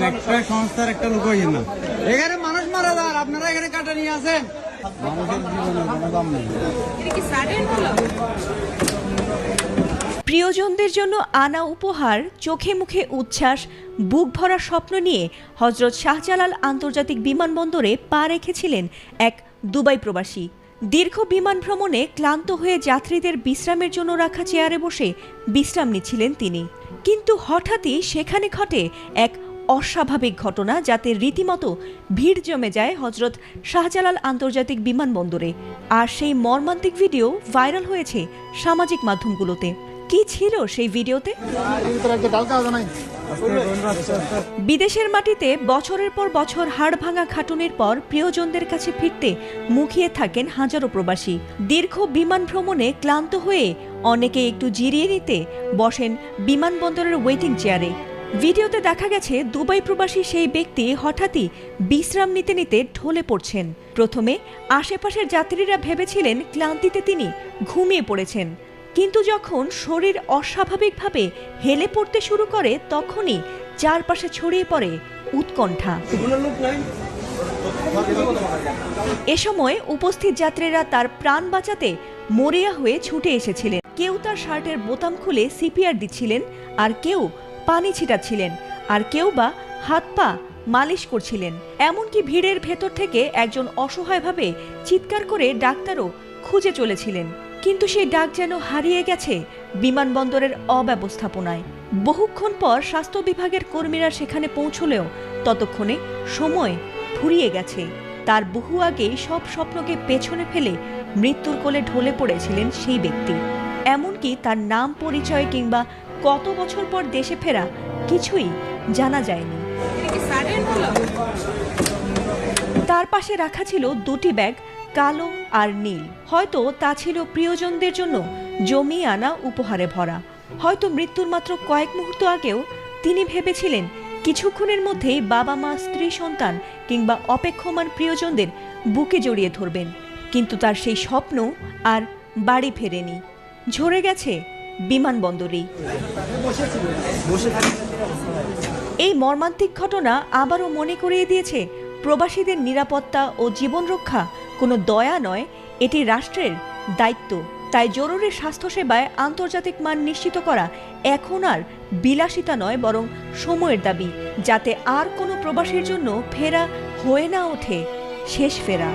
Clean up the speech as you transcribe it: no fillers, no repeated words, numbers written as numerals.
একটা সংস্থার একটা লোক না, এখানে মানুষ মারা যায়, আপনারা এখানে কাটা নিয়ে আসেন। মানুষের জীবনের কোনো দাম নেই। প্রিয়জনদের জন্য আনা উপহার, চোখে মুখে উচ্ছ্বাস, বুক ভরা স্বপ্ন নিয়ে হযরত শাহজালাল আন্তর্জাতিক বিমানবন্দরে পা রেখেছিলেন এক দুবাই প্রবাসী। দীর্ঘ বিমান ভ্রমণে ক্লান্ত হয়ে যাত্রীদের বিশ্রামের জন্য রাখা চেয়ারে বসে বিশ্রাম নিচ্ছিলেন তিনি। কিন্তু হঠাৎই সেখানে ঘটে এক অস্বাভাবিক ঘটনা, যাতে রীতিমতো ভিড় জমে যায় হযরত শাহজালাল আন্তর্জাতিক বিমানবন্দরে। আর সেই মর্মান্তিক ভিডিও ভাইরাল হয়েছে সামাজিক মাধ্যমগুলোতে। কি ছিল সেই ভিডিওতে? বিদেশের মাটিতে বছরের পর বছর হাড় ভাঙা খাটুনির পর প্রিয়জনদের কাছে ফিরতে মুখিয়ে থাকেন হাজারো প্রবাসী। দীর্ঘ বিমান ভ্রমণে ক্লান্ত হয়ে অনেকে একটু জিরিয়ে নিতে বসেন বিমানবন্দরের ওয়েটিং চেয়ারে। ভিডিওতে দেখা গেছে দুবাই প্রবাসী সেই ব্যক্তি হঠাৎই বিশ্রাম নিতে নিতে ঢলে পড়ছেন। প্রথমে আশেপাশের যাত্রীরা ভেবেছিলেন ক্লান্তিতে তিনি ঘুমিয়ে পড়েছেন, কিন্তু যখন শরীর অস্বাভাবিকভাবে হেলে পড়তে শুরু করে তখনই চারপাশে ছড়িয়ে পড়ে উৎকণ্ঠা। এ সময় উপস্থিত যাত্রীরা তার প্রাণ বাঁচাতে মরিয়া হয়ে ছুটে এসেছিলেন। কেউ তার শার্টের বোতাম খুলে সিপিআর দিচ্ছিলেন, আর কেউ পানি ছিটাচ্ছিলেন, আর কেউ বা হাত পা মালিশ করছিলেন। এমনকি ভিড়ের ভেতর থেকে একজন অসহায়ভাবে চিৎকার করে ডাক্তারও খুঁজে চলেছিলেন। কিন্তু সেই ডাক যেন হারিয়ে গেছে বিমানবন্দরের অব্যবস্থাপনায়। বহুক্ষণ পর স্বাস্থ্য বিভাগের কর্মীরা সেখানে পৌঁছলেও ততক্ষণে সময় ফুরিয়ে গেছে। তার বহু আগেই সব স্বপ্নকে পেছনে ফেলে মৃত্যুর কোলে ঢলে পড়েছিলেন সেই ব্যক্তি। এমনকি তার নাম, পরিচয় কিংবা কত বছর পর দেশে ফেরা কিছুই জানা যায়নি। তার পাশে রাখা ছিল দুটি ব্যাগ, কালো আর নীল। হয়তো তা ছিল প্রিয়জনদের জন্য জমিয়ে আনা উপহারে ভরা। হয়তো মৃত্যুর মাত্র কয়েক মুহূর্ত আগেও তিনি ভেবেছিলেন কিছুক্ষণের মধ্যেই বাবা মা, স্ত্রী, সন্তান কিংবা অপেক্ষমান প্রিয়জনদের বুকে জড়িয়ে ধরবেন। কিন্তু তার সেই স্বপ্ন আর বাড়ি ফেরেনি, ঝরে গেছে বিমানবন্দরেই। এই মর্মান্তিক ঘটনা আবারও মনে করিয়ে দিয়েছে প্রবাসীদের নিরাপত্তা ও জীবন রক্ষা কোনো দয়া নয়, এটি রাষ্ট্রের দায়িত্ব। তাই জরুরি স্বাস্থ্যসেবায় আন্তর্জাতিক মান নিশ্চিত করা এখন আর বিলাসিতা নয়, বরং সময়ের দাবি, যাতে আর কোনো প্রবাসীর জন্য ফেরা হয়ে না ওঠে শেষ ফেরা।